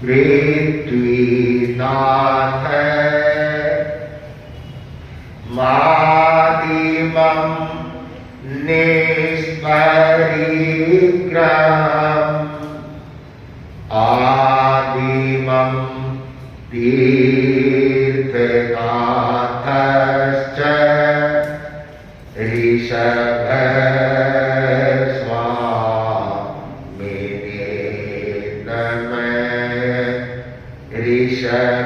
पृथ्वीनाथ मादिमं निष्परिग्रहम् आदिमं तीर्थनाथश्च ऋषभस्वामिने नमः। ऋषभस्वामिने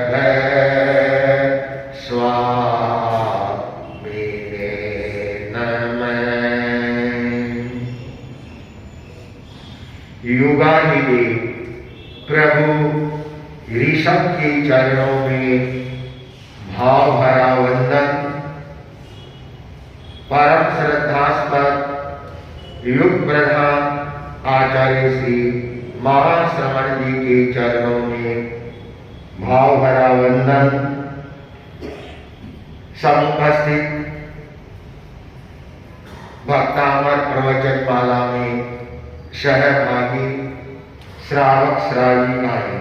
नमः। युगानिदेव प्रभु ऋषभ के चरणों में भाव भरा वंदन। परम श्रद्धास्पद युग प्रधान आचार्य श्री महाश्रवण जी के चरणों में भाव भरा वंदन। समुपस्थित भक्तामर प्रवचन माला में सहभागी श्रावक श्राविकाएं,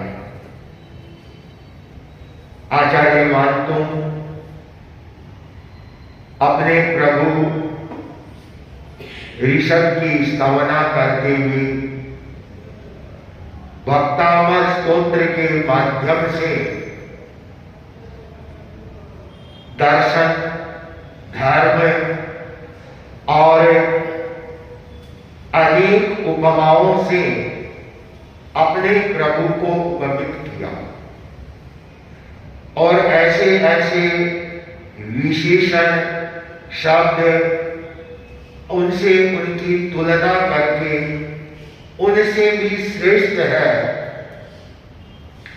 आचार्य मानतुम अपने प्रभु ऋषभ की स्तवना करते हुए भक्तामर स्तोत्र के माध्यम से दर्शन, धर्म और अनेक उपमाओं से अपने प्रभु को वर्णित किया और ऐसे ऐसे विशेषण शब्द उनसे उनकी तुलना करके उनसे भी श्रेष्ठ है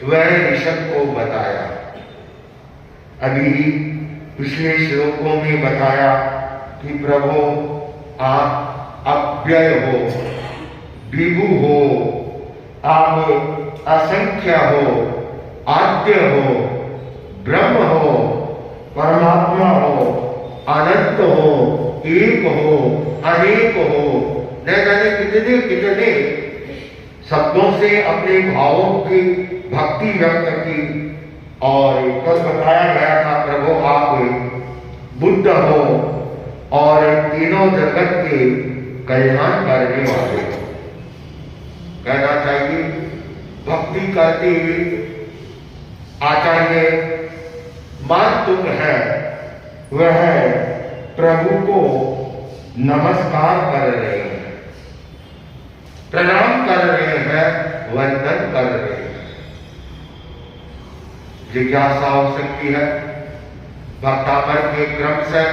वह ऋषभ को बताया। अभी पिछले श्लोकों में बताया कि प्रभु आप अव्यय हो, विभु हो, आप असंख्य हो, आद्य हो, ब्रह्म हो, परमात्मा हो, अनंत हो, एक हो, अनेक हो, न जाने कितने कितने शब्दों से अपने भावों की भक्ति व्यक्त की। और कल बताया गया था प्रभु आप बुद्ध हो और तीनों जगत के कल्याण करने वाले हो। कहना चाहिए भक्ति करते हुए आचार्य मानतुम है वह प्रभु को नमस्कार कर रहे हैं, प्रणाम कर रहे हैं, वंदन कर रहे हैं। जिज्ञासा हो सकती है भक्तामर के क्रम से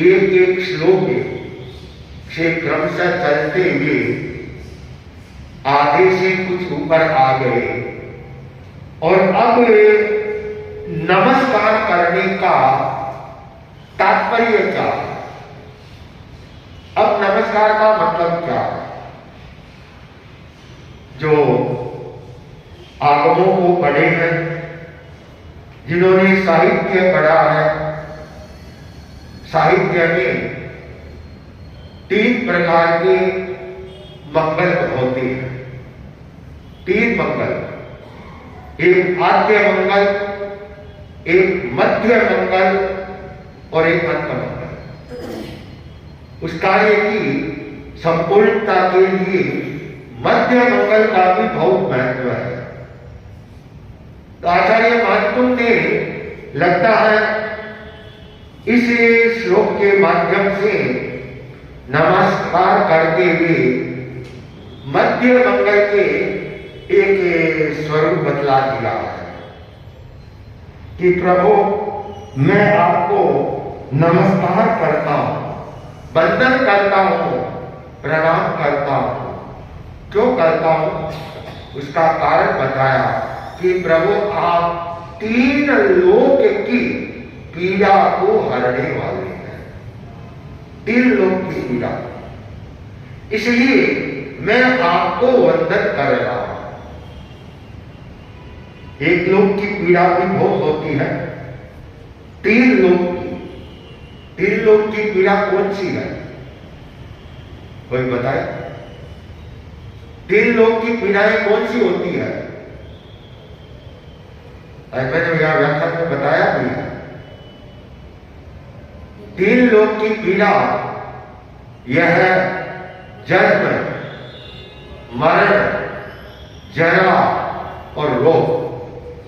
एक एक श्लोक से क्रम से चलते हुए आधे से कुछ ऊपर आ गए और अब नमस्कार करने का तात्पर्य क्या? अब नमस्कार का मतलब क्या है? जो आगमों को पढ़े हैं, जिन्होंने साहित्य पढ़ा है, साहित्य में 3 प्रकार के मंगल होते हैं। 3 मंगल, एक आद्य मंगल, एक मध्य मंगल और एक अंत मंगल। उस कार्य की संपूर्णता के लिए मध्य मंगल का भी बहुत महत्व है। तो आचार्य मानतुम ने लगता है इस श्लोक के माध्यम से नमस्कार करते हुए मध्य मंगल के एक स्वरूप बतला दिया है कि प्रभु मैं आपको नमस्कार करता हूं, वंदन करता हूं, प्रणाम करता हूं। क्यों करता हूं उसका कारण बताया कि प्रभु आप 3 लोक की पीड़ा को हरने वाले हैं। 3 लोक की पीड़ा, इसलिए मैं आपको वंदन कर रहा हूं। एक लोक की पीड़ा भी बहुत होती है, 3 लोक की पीड़ा कौन सी है? कोई बताए? 3 लोक की पीड़ाएं कौन सी होती है? मैंने यहां व्याख्यान में बताया भी है। 3 लोक की पीड़ा यह है जन्म, मरण, जरा और रोग।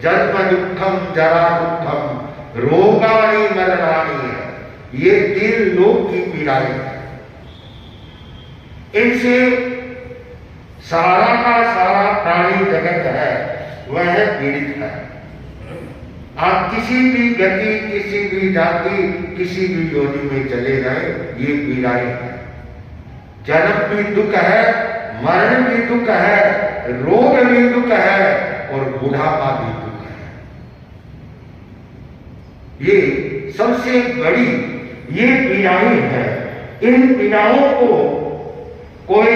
जन्म दुखम, जरा दुखम, रोगाणी मरणानी है। ये 3 लोक की पीड़ाएं हैं। इनसे सारा का सारा प्राणी जगत है वह पीड़ित है। आप किसी भी गति, किसी भी जाति, किसी भी योनि में चले जाए, ये पीड़ाएं हैं। जन्म भी दुख है, मरण भी दुख है, रोग भी दुख है और बुढ़ापा भी दुख है। ये सबसे बड़ी ये पीड़ाएं हैं। इन पीड़ाओं को कोई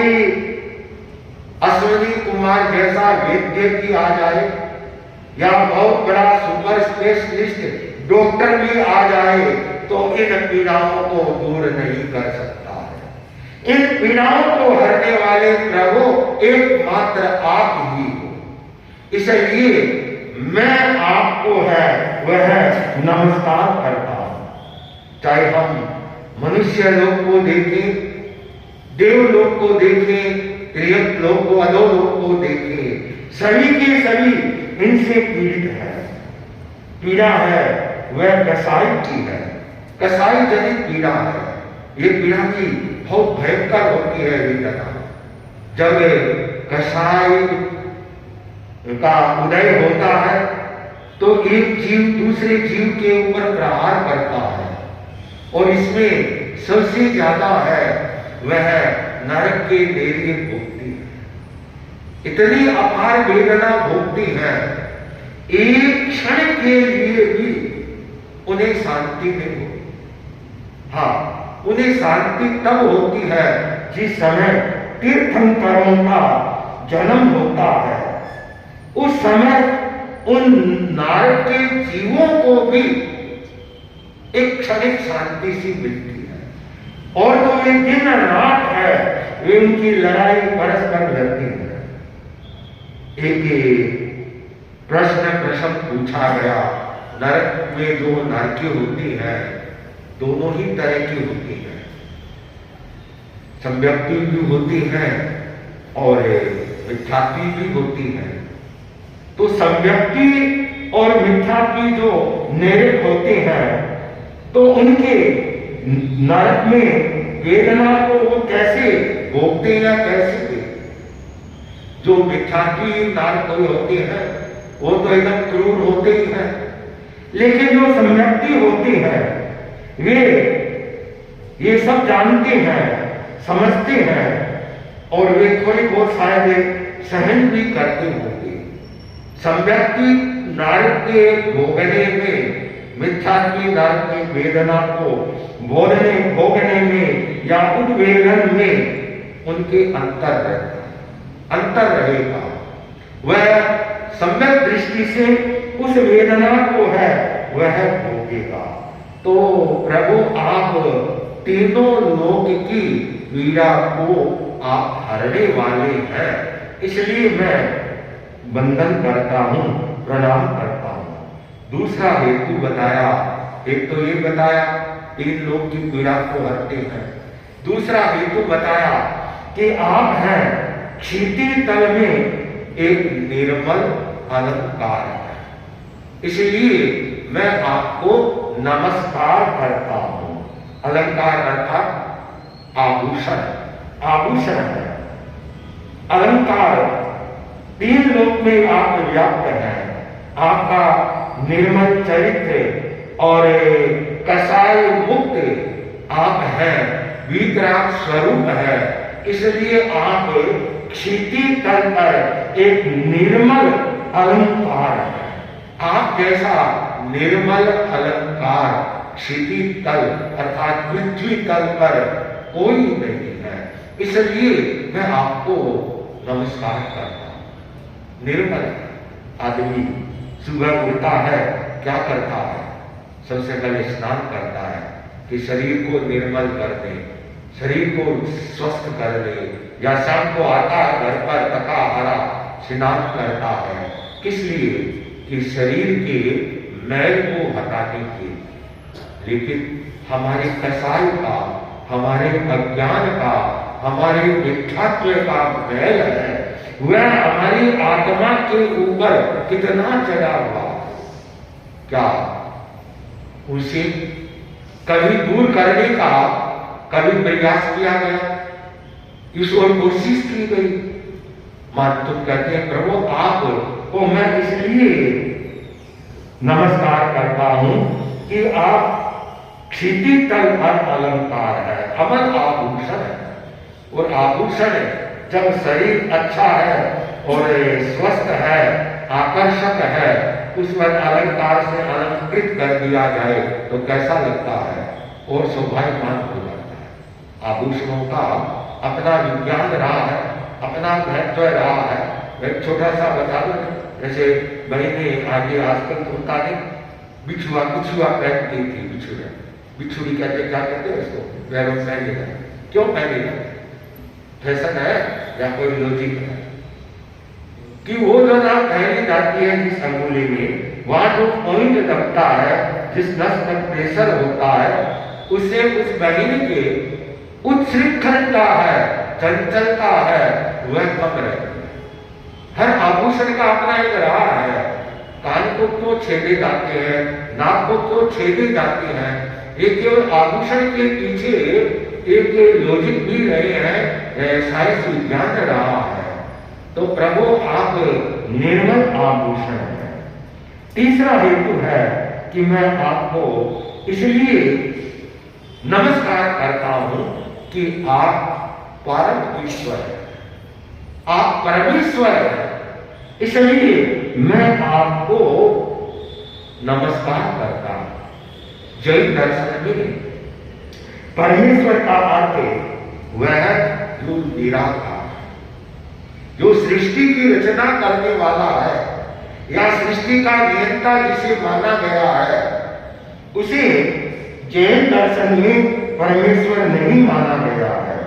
अश्विनी कुमार जैसा वैद्य भी आ जाए या बहुत बड़ा सुपर स्पेशलिस्ट डॉक्टर भी आ जाए तो इन पीड़ाओं को दूर नहीं कर सकता है। इन पीड़ाओं को हरने वाले प्रभु एकमात्र आप ही हो। इसलिए मैं आपको है वह नमस्कार करता हूं। चाहे हम मनुष्य लोग को देखें, देवलोक को देखें, त्रियक लोक को, अधोलोक को देखें, सभी के सभी इनसे पीड़ित है। पीड़ा है वह कसाई की है, कसाई जनित पीड़ा है। ये पीड़ा भी बहुत भयंकर होती है वेदना। जब कसाई का उदय होता है तो एक जीव दूसरे जीव के ऊपर प्रहार करता है और इसमें सबसे ज्यादा है वह नरक के नेरिए भोगती है। इतनी अपार वेदना भोगती है, एक क्षण के लिए भी उन्हें शांति नहीं होती। हाँ, उन्हें शांति तब होती है जिस समय तीर्थंकरों का जन्म होता है। उस समय उन नरक के जीवों को भी एक क्षणिक शांति सी मिलती है। और तो वे दिन रात है वे उनकी लड़ाई परस्पर लड़ती है। एक प्रश्न पूछा गया, नरक में जो नरकी होती है दोनों ही तरह की होती है, सम्यक्ति भी होती है और मिथ्यात्वी भी होती है। तो सम्यक्ति और मिथ्यात्वी जो नरक होते हैं तो उनके नरक में वेदना को वो कैसे भोगते या कैसे दे। जो मिथ्यात्वी नरक होते हैं वो तो एकदम क्रूर होते ही हैं, लेकिन जो सम्यक्ति होती है वे ये सब जानते हैं, समझते हैं और वे थोड़ी बहुत शायद सहन भी करते होंगे। सम्यक्ति नरक के भोगने में, मिथ्यात्वी नरक की वेदना को भोगने में या उद्वेलन में उनके अंतर रहेगा। वह सम्यक दृष्टि से उस वेदना को है वह भोगेगा। तो प्रभु आप तीनों लोक की पीड़ा को आप हरने वाले हैं, इसलिए मैं वंदन करता हूं, प्रणाम करता हूं। दूसरा हेतु बताया, एक तो ये बताया 3 लोक की पीड़ा को हरते हैं। दूसरा हेतु बताया कि आप हैं क्षिति तल में एक निर्मल अलंकार है, इसलिए मैं आपको नमस्कार करता हूं। अलंकार अर्थात आभूषण, आभूषण है। अलंकार 3 लोक में आप व्याप्त हैं। आपका निर्मल चरित्र और कसाई मुक्त आप हैं, वीतराग स्वरूप है, इसलिए आप क्षिति तल पर एक निर्मल अलंकार है। आप जैसा निर्मल अलंकार क्षिति तल अर्थात पृथ्वी तल पर कोई नहीं है, इसलिए मैं आपको नमस्कार करता हूं। निर्मल आदमी सुबह उठता है, क्या करता है? सबसे पहले स्नान करता है कि शरीर को निर्मल कर दे, शरीर को स्वस्थ कर ले। या शाम को आता है घर पर थका हारा स्नान करता है, किस लिए? कि शरीर के मैल को हटाने के, लेकिन हमारे कसाई का, हमारे अज्ञान का, हमारे मिथ्यात्व का मैल है, वह हमारी आत्मा के ऊपर कितना चढ़ा हुआ, क्या उसे कभी दूर करने का कभी प्रयास किया गया, इस ओर कोशिश की गई? मां तुम कहते हैं प्रभु आप को मैं इसलिए नमस्कार करता हूं कि आप क्षिति तल पर अलंकार है, अमर आभूषण है। और आभूषण जब शरीर अच्छा है और स्वस्थ है, आकर्षक है, उस पर अलंकार से अलंकृत कर दिया जाए तो कैसा लगता है और शोभायमान हो जाता है। आभूषणों का अपना विज्ञान रहा है, अपना महत्व रहा है। एक छोटा सा बता दो, जैसे बहने आगे आजकल होता नहीं, बिछुआ पहनती थी, बिछुड़ी कहते, क्या कहते हैं उसको, पैरों पहनेगा, क्यों पहनेगा? फैशन है या कोई लॉजिक है कि वो जो ना पहनी जाती है जिस अंगुली में, वहां जो पॉइंट दबता है, जिस नस में प्रेशर होता है, उससे उस बहिनी के उत्सृंखलता है, चंचलता है, वह कम रहती है। हर आभूषण का अपना एक रहा है। कान को क्यों छेदे जाते हैं, नाक को क्यों छेदे जाते हैं, ये केवल आभूषण के पीछे एक लॉजिक भी रहे हैं, साइंस विज्ञान रहा है। तो प्रभु आप निर्मल आभूषण है। तीसरा हेतु है कि मैं आपको इसलिए नमस्कार करता हूं कि आप परम ईश्वर है, आप परमेश्वर है, इसलिए मैं आपको नमस्कार करता हूं। जैन दर्शन में परमेश्वर का अर्थ वह जो निराकार, जो सृष्टि की रचना करने वाला है या सृष्टि का नियंता जिसे माना गया है, उसे जैन दर्शन में परमेश्वर नहीं माना गया है।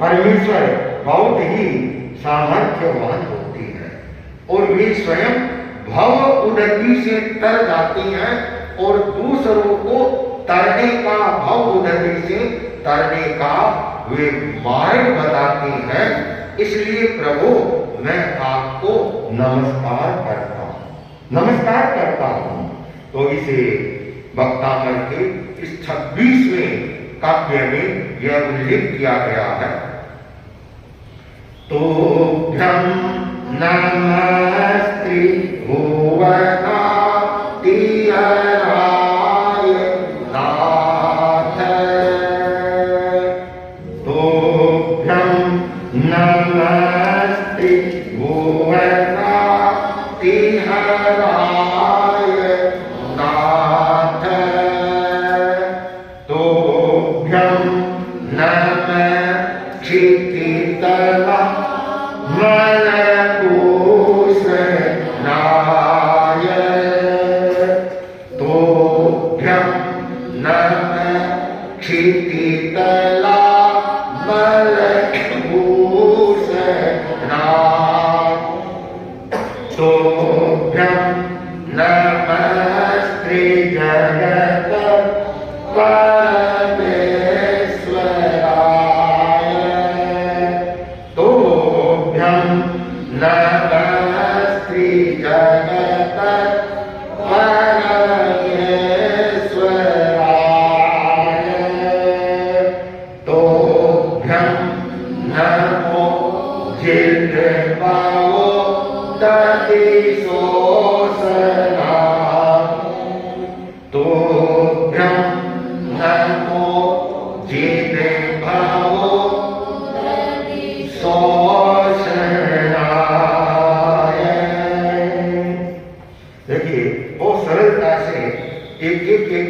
परमेश्वर बहुत ही सामर्थ्यवान होती है और वे स्वयं भव उन्नति से तर जाती हैं और दूसरों को तरने का, भव उन्नति से तरने का वे मार्ग बताती हैं। इसलिए प्रभु मैं आपको नमस्कार करता हूं। तो इसे वक्तामल के इस 26वें काव्य में यह उल्लेख किया गया है। तो नमस्ते भुवनाधिपतये नाथ, तोभ्यं नमस्ते भुवनाधिपतये नाथ, तोभ्यं नमः क्षितितला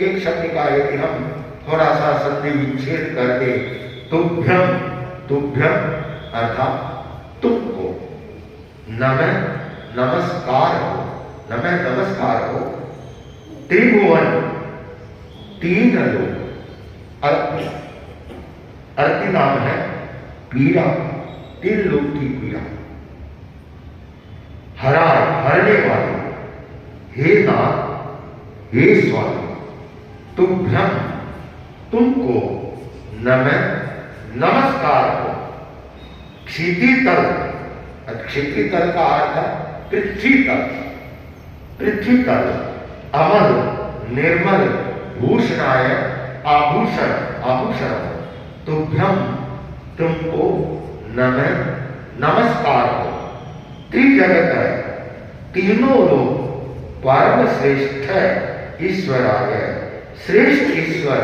एक शब्द का यदि हम थोड़ा सा संधि विच्छेद कर दे, तुभ्यम अर्थात तुमको, नमः नमस्कार हो, त्रिभुवन तीन लोग, अर्ति नाम है पीड़ा, तीन लोग की पीड़ा, हरने वाले हे नाथ, हे स्वामी, तुभ्यं, तुमको नमः, नमस्कार हो। क्षितितल, क्षितितल का अर्थ है पृथ्वी तल, पृथ्वी तल, अमल निर्मल भूषणाय आभूषण, आभूषण, तुभ्यं, तुमको नमः, नमस्कार हो। त्रिजगत है, तीनों लोग परम श्रेष्ठ ईश्वराय, श्रेष्ठ ईश्वर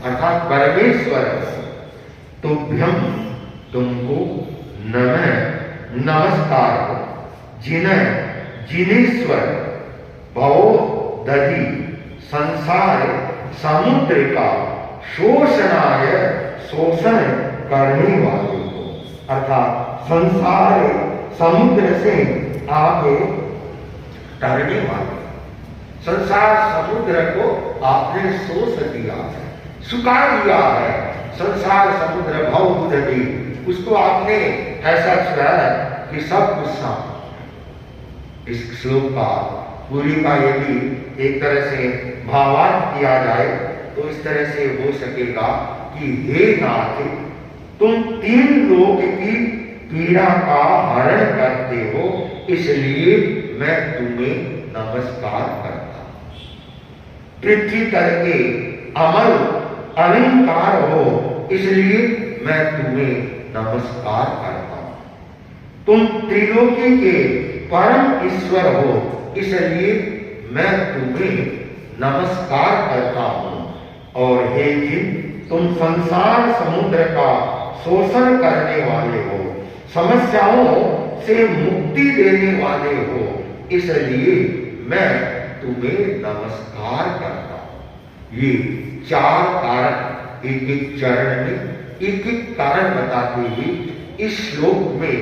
अर्थात परमेश्वर, तुभ्यं, तुमको नमः, नमस्कार हो। जिन्हें, जिनेश्वर भवो दधि संसार समुद्र का शोषणाय, शोषण करने वाले हो, अर्थात संसार समुद्र से आगे तरने वाले। संसार समुद्र को आपने शोष दिया है, सुखा दिया है। संसार समुद्र भव बुद्धि, उसको आपने ऐसा छुड़ाया कि सब गुस्सा। इस श्लोक का पूरी का यदि एक तरह से भावार्थ किया जाए तो इस तरह से हो सकेगा कि हे नाथ, तुम तीन लोक की पीड़ा का हरण करते हो, इसलिए मैं तुम्हें नमस्कार करता हूं। पृथ्वी तल के अमल अलंकार हो, इसलिए मैं तुम्हें नमस्कार करता हूं। तुम त्रिलोकी के परम ईश्वर हो, इसलिए मैं तुम्हें नमस्कार करता हूं। और हे जिन, तुम संसार समुद्र का शोषण करने वाले हो, समस्याओं से मुक्ति देने वाले हो, इसलिए मैं तुम्हें नमस्कार करता हूं। ये चार कारण एक एक चरण में एक एक कारण बताते हुए इस श्लोक में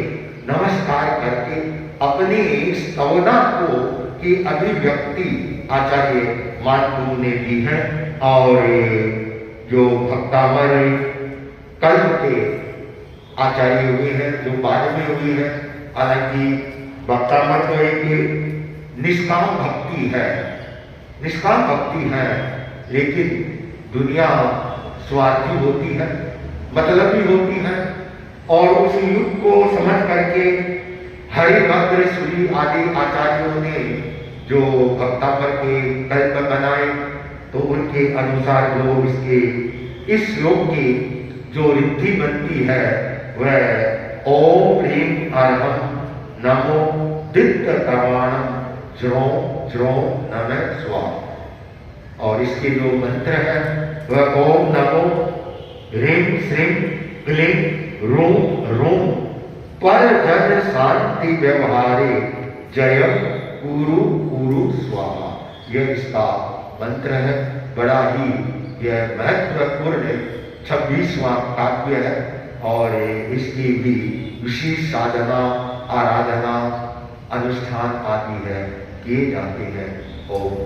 नमस्कार करके अपने स्तवना को की अभिव्यक्ति आचार्य मातु ने दी है। और जो भक्तामर कल्प के आचार्य हुए हैं, जो बाद में हुई है, हालांकि भक्तामर तो एक निष्काम भक्ति है, निष्काम भक्ति है, लेकिन दुनिया स्वार्थी होती है, मतलबी होती है। और उस युग को समझ करके हरिभद्र सूरी आदि आचार्यों ने जो भक्तामर के कल्प बनाए, तो उनके अनुसार जो इसके इस श्लोक की जो रिद्धि बनती है वह ओम ह्रीं अर्हं नमो दित्य प्रमाणम ज्रो ज्रो नमः स्वाहा। और इसके जो मंत्र है वह ओम नमो ह्रीं श्रीं क्लीं रूं रूं पर जन शांति व्यवहारे जय कुरु कुरु स्वाहा। यह इसका मंत्र है। बड़ा ही यह महत्वपूर्ण 26वां काव्य है और इसकी भी विशेष साधना, आराधना, अनुष्ठान आदि है किए जाते हैं। ओम।